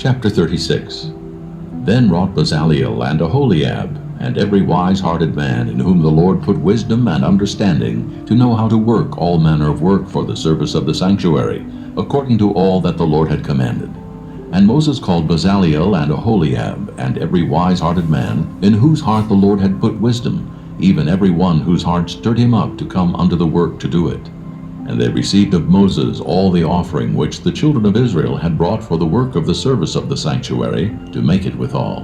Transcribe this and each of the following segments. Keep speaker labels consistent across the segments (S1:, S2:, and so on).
S1: Chapter 36. Then wrought Bezaleel and Aholiab, and every wise-hearted man in whom the Lord put wisdom and understanding, to know how to work all manner of work for the service of the sanctuary, according to all that the Lord had commanded. And Moses called Bezaleel and Aholiab, and every wise-hearted man, in whose heart the Lord had put wisdom, even every one whose heart stirred him up to come unto the work to do it. And they received of Moses all the offering which the children of Israel had brought for the work of the service of the sanctuary, to make it withal.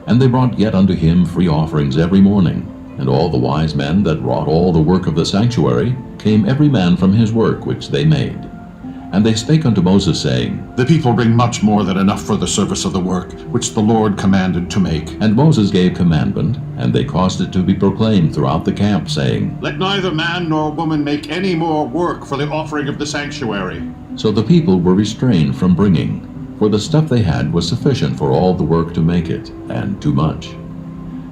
S1: And they brought yet unto him free offerings every morning. And all the wise men that wrought all the work of the sanctuary came every man from his work which they made. And they spake unto Moses, saying,
S2: The people bring much more than enough for the service of the work, which the Lord commanded to make.
S1: And Moses gave commandment, and they caused it to be proclaimed throughout the camp, saying,
S2: Let neither man nor woman make any more work for the offering of the sanctuary.
S1: So the people were restrained from bringing, for the stuff they had was sufficient for all the work to make it, and too much.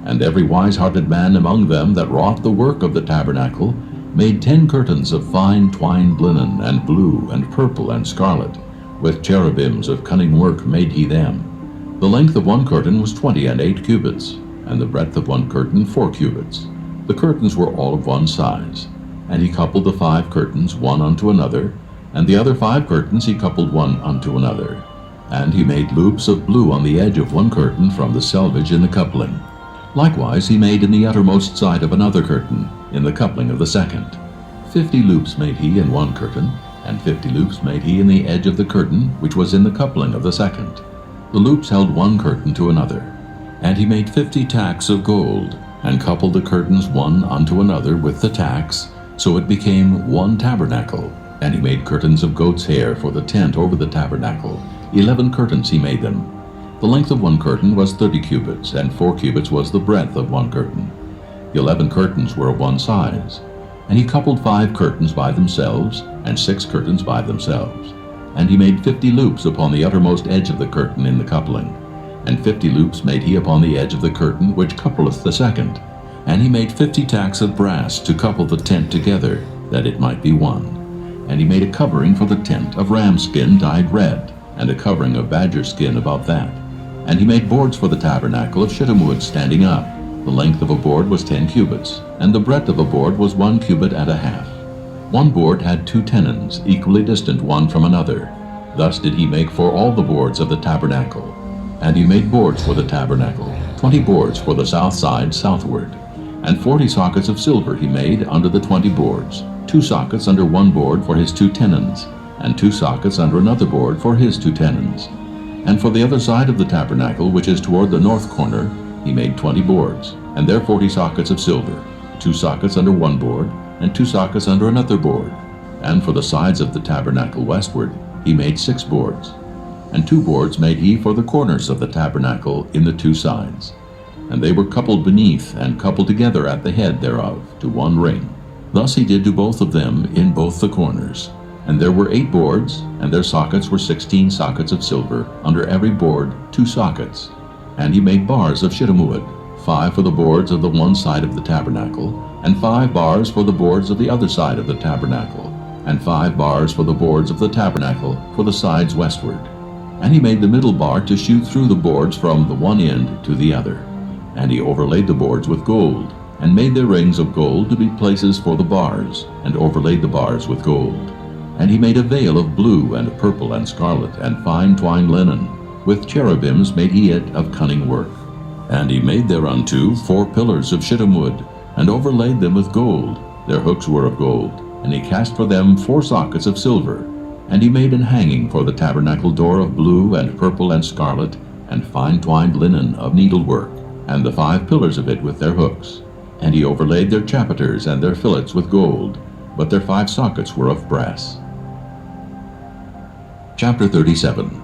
S1: And every wise-hearted man among them that wrought the work of the tabernacle made 10 curtains of fine twined linen, and blue, and purple, and scarlet. With cherubims of cunning work made he them. The length of one curtain was 20 cubits, and the breadth of one curtain 4 cubits. The curtains were all of one size. And he coupled the 5 curtains one unto another, and the other 5 curtains he coupled one unto another. And he made loops of blue on the edge of one curtain from the selvage in the coupling. Likewise he made in the uttermost side of another curtain, in the coupling of the second. 50 loops made he in one curtain, and 50 loops made he in the edge of the curtain which was in the coupling of the second. The loops held one curtain to another. And he made 50 tacks of gold, and coupled the curtains one unto another with the tacks, so it became one tabernacle. And he made curtains of goat's hair for the tent over the tabernacle. 11 curtains he made them. The length of one curtain was 30 cubits, and 4 cubits was the breadth of one curtain. The 11 curtains were of one size. And he coupled 5 curtains by themselves, and 6 curtains by themselves. And he made 50 loops upon the uttermost edge of the curtain in the coupling. And 50 loops made he upon the edge of the curtain which coupleth the second. And he made 50 tacks of brass to couple the tent together, that it might be one. And he made a covering for the tent of ram skin dyed red, and a covering of badger skin about that. And he made boards for the tabernacle of shittim wood standing up. The length of a board was 10 cubits, and the breadth of a board was 1 cubit and a half. One board had 2 tenons, equally distant one from another. Thus did he make for all the boards of the tabernacle. And he made boards for the tabernacle, 20 boards for the south side southward. And 40 sockets of silver he made under the 20 boards, 2 sockets under one board for his 2 tenons, and 2 sockets under another board for his 2 tenons. And for the other side of the tabernacle, which is toward the north corner, he made 20 boards, and there 40 sockets of silver, 2 sockets under one board, and 2 sockets under another board. And for the sides of the tabernacle westward, he made 6 boards. And 2 boards made he for the corners of the tabernacle in the 2 sides. And they were coupled beneath, and coupled together at the head thereof, to one ring. Thus he did to both of them in both the corners. And there were 8 boards, and their sockets were 16 sockets of silver, under every board 2 sockets. And he made bars of shittim wood, 5 for the boards of the one side of the tabernacle, and 5 bars for the boards of the other side of the tabernacle, and 5 bars for the boards of the tabernacle for the sides westward. And he made the middle bar to shoot through the boards from the one end to the other. And he overlaid the boards with gold, and made their rings of gold to be places for the bars, and overlaid the bars with gold. And he made a veil of blue, and purple, and scarlet, and fine twined linen. With cherubims made he it of cunning work. And he made thereunto 4 pillars of shittim wood, and overlaid them with gold. Their hooks were of gold. And he cast for them 4 sockets of silver. And he made an hanging for the tabernacle door of blue, and purple, and scarlet, and fine twined linen of needlework, and the 5 pillars of it with their hooks. And he overlaid their chapiters and their fillets with gold, but their 5 sockets were of brass. Chapter 37.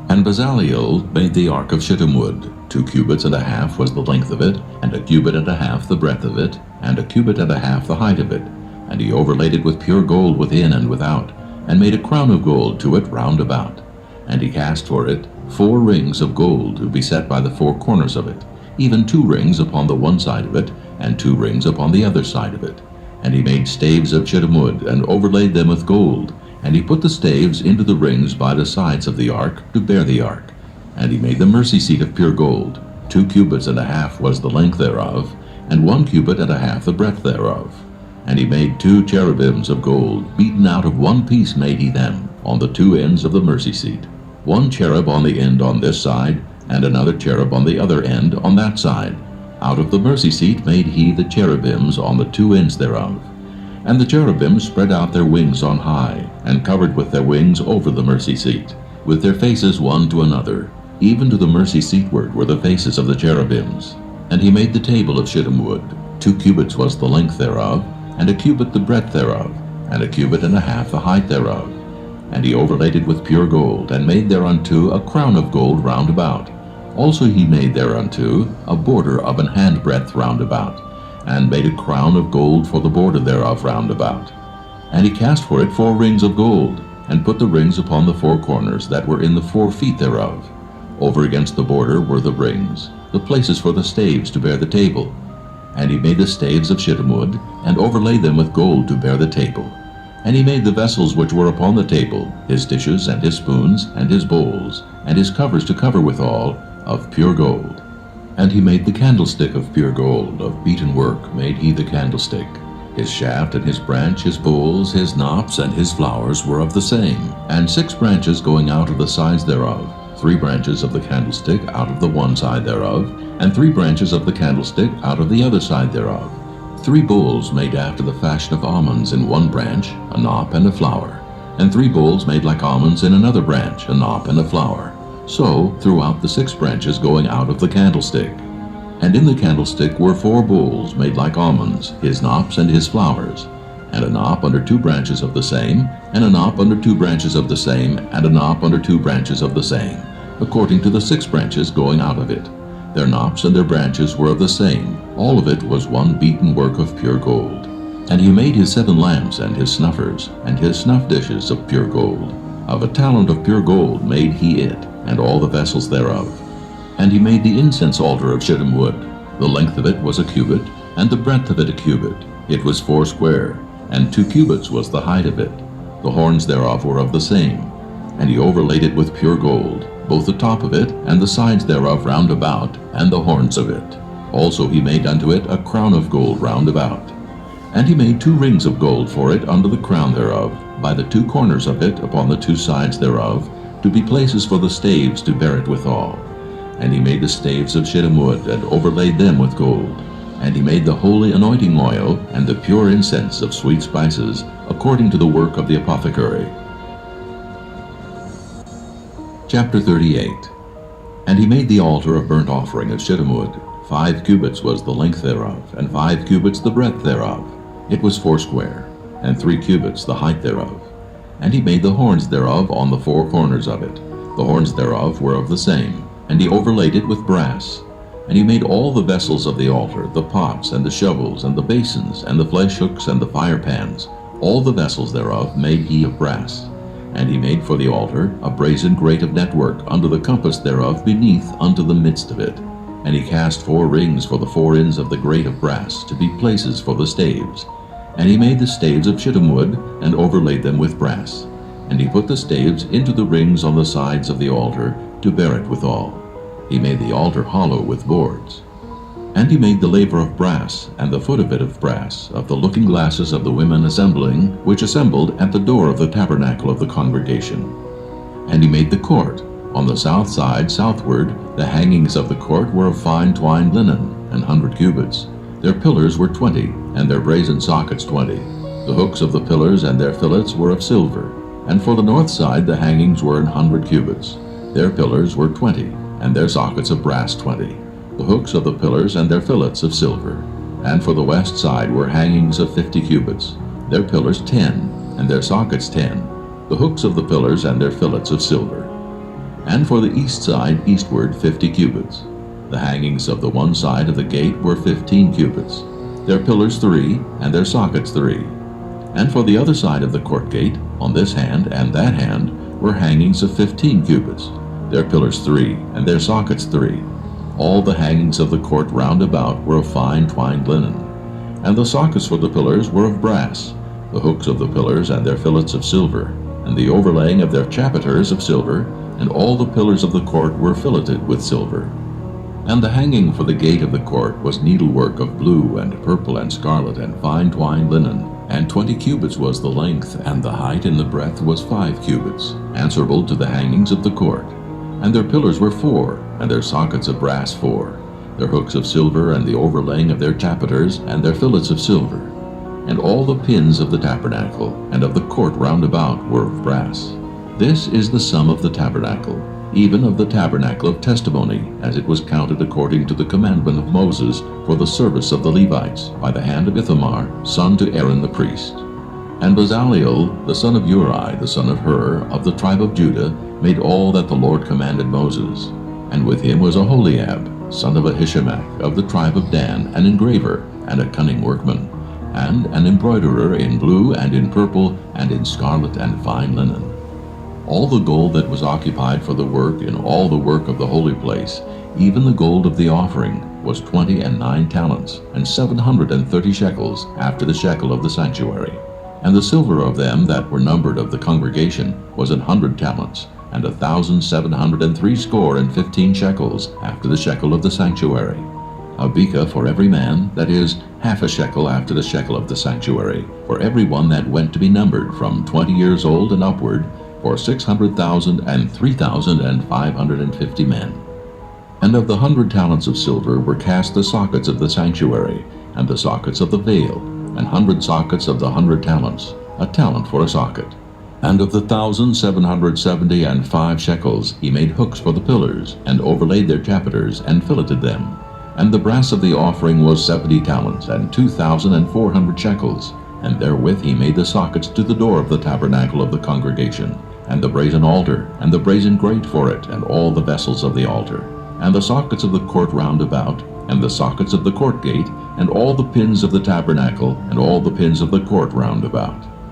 S1: And Bezaleel made the ark of shittim wood. 2 cubits and a half was the length of it, and 1 cubit and a half the breadth of it, and 1 cubit and a half the height of it. And he overlaid it with pure gold within and without, and made a crown of gold to it round about. And he cast for it 4 rings of gold to be set by the 4 corners of it, even 2 rings upon the one side of it, and 2 rings upon the other side of it. And he made staves of shittim wood, and overlaid them with gold. And he put the staves into the rings by the sides of the ark to bear the ark. And he made the mercy seat of pure gold. 2 cubits and a half was the length thereof, and 1 cubit and a half the breadth thereof. And he made 2 cherubims of gold, beaten out of 1 piece made he them, on the 2 ends of the mercy seat. 1 cherub on the end on this side, and another cherub on the other end on that side. Out of the mercy seat made he the cherubims on the 2 ends thereof. And the cherubims spread out their wings on high, and covered with their wings over the mercy seat, with their faces one to another. Even to the mercy seatward were the faces of the cherubims. And he made the table of shittim wood. 2 cubits was the length thereof, and 1 cubit the breadth thereof, and 1 cubit and a half the height thereof. And he overlaid it with pure gold, and made thereunto a crown of gold round about. Also he made thereunto a border of an handbreadth round about, and made a crown of gold for the border thereof round about. And he cast for it 4 rings of gold, and put the rings upon the 4 corners that were in the 4 feet thereof. Over against the border were the rings, the places for the staves to bear the table. And he made the staves of shittim wood, and overlaid them with gold to bear the table. And he made the vessels which were upon the table, his dishes, and his spoons, and his bowls, and his covers to cover withal, of pure gold. And he made the candlestick of pure gold, of beaten work made he the candlestick. His shaft and his branch, his bowls, his knops, and his flowers were of the same, and 6 branches going out of the sides thereof, 3 branches of the candlestick out of the one side thereof, and 3 branches of the candlestick out of the other side thereof. 3 bowls made after the fashion of almonds in one branch, a knop and a flower, and 3 bowls made like almonds in another branch, a knop and a flower. So throughout the 6 branches going out of the candlestick. And in the candlestick were 4 bowls made like almonds, his knops and his flowers, and a knop under 2 branches of the same, and a knop under 2 branches of the same, and a knop under 2 branches of the same, according to the 6 branches going out of it. Their knops and their branches were of the same. All of it was one beaten work of pure gold. And he made his 7 lamps and his snuffers, and his snuff dishes of pure gold. Of a talent of pure gold made he it, and all the vessels thereof. And he made the incense altar of shittim wood. The length of it was 1 cubit, and the breadth of it 1 cubit. It was 4 square, and 2 cubits was the height of it. The horns thereof were of the same. And he overlaid it with pure gold, both the top of it, and the sides thereof round about, and the horns of it. Also he made unto it a crown of gold round about. And he made 2 rings of gold for it under the crown thereof, by the 2 corners of it upon the 2 sides thereof, to be places for the staves to bear it withal. And he made the staves of shittim wood, and overlaid them with gold. And he made the holy anointing oil, and the pure incense of sweet spices, according to the work of the apothecary. Chapter 38. And he made the altar of burnt offering of shittim wood. 5 cubits was the length thereof, and 5 cubits the breadth thereof. It was 4 square, and 3 cubits the height thereof. And he made the horns thereof on the 4 corners of it. The horns thereof were of the same, and he overlaid it with brass. And he made all the vessels of the altar, the pots, and the shovels, and the basins, and the flesh hooks, and the fire pans. All the vessels thereof made he of brass. And he made for the altar a brazen grate of network under the compass thereof beneath unto the midst of it. And he cast 4 rings for the 4 ends of the grate of brass, to be places for the staves. And he made the staves of shittim wood, and overlaid them with brass. And he put the staves into the rings on the sides of the altar, to bear it withal. He made the altar hollow with boards. And he made the laver of brass, and the foot of it of brass, of the looking glasses of the women assembling, which assembled at the door of the tabernacle of the congregation. And he made the court. On the south side southward, the hangings of the court were of fine twined linen, 100 cubits. Their pillars were 20, and their brazen sockets 20. The hooks of the pillars and their fillets were of silver. And for the north side the hangings were 100 cubits. Their pillars were 20, and their sockets of brass 20. The hooks of the pillars and their fillets of silver. And for the west side were hangings of 50 cubits. Their pillars 10, and their sockets 10. The hooks of the pillars and their fillets of silver. And for the east side eastward 50 cubits. The hangings of the one side of the gate were 15 cubits. Their pillars 3, and their sockets 3. And for the other side of the court gate, on this hand and that hand, were hangings of 15 cubits. Their pillars 3, and their sockets 3. All the hangings of the court round about were of fine twined linen. And the sockets for the pillars were of brass, the hooks of the pillars and their fillets of silver, and the overlaying of their chapiters of silver, and all the pillars of the court were filleted with silver. And the hanging for the gate of the court was needlework of blue and purple and scarlet and fine twined linen, and 20 cubits was the length, and the height in the breadth was 5 cubits, answerable to the hangings of the court. And their pillars were 4, and their sockets of brass 4, their hooks of silver, and the overlaying of their chapiters, and their fillets of silver. And all the pins of the tabernacle and of the court round about were of brass. This is the sum of the tabernacle, even of the tabernacle of testimony, as it was counted according to the commandment of Moses for the service of the Levites, by the hand of Ithamar, son to Aaron the priest. And Bezaleel, the son of Uri, the son of Hur, of the tribe of Judah, made all that the Lord commanded Moses. And with him was Aholiab, son of Ahishamach, of the tribe of Dan, an engraver, and a cunning workman, and an embroiderer in blue and in purple and in scarlet and fine linen. All the gold that was occupied for the work in all the work of the holy place, even the gold of the offering, was 29 talents, and 730 shekels, after the shekel of the sanctuary. And the silver of them that were numbered of the congregation was 100 talents, and 1,760 shekels, after the shekel of the sanctuary. A beka for every man, that is, half a shekel after the shekel of the sanctuary, for every one that went to be numbered from 20 years old and upward, for 600,000 and 3,550 men. And of the 100 talents of silver were cast the sockets of the sanctuary, and the sockets of the veil, 100 sockets of the 100 talents, a talent for a socket. And of the 1,775 shekels he made hooks for the pillars, and overlaid their chapiters, and filleted them. And the brass of the offering was 70 talents, and 2,400 shekels, and therewith he made the sockets to the door of the tabernacle of the congregation, and the brazen altar, and the brazen grate for it, and all the vessels of the altar, and the sockets of the court round about, and the sockets of the court gate, and all the pins of the tabernacle, and all the pins of the court round about.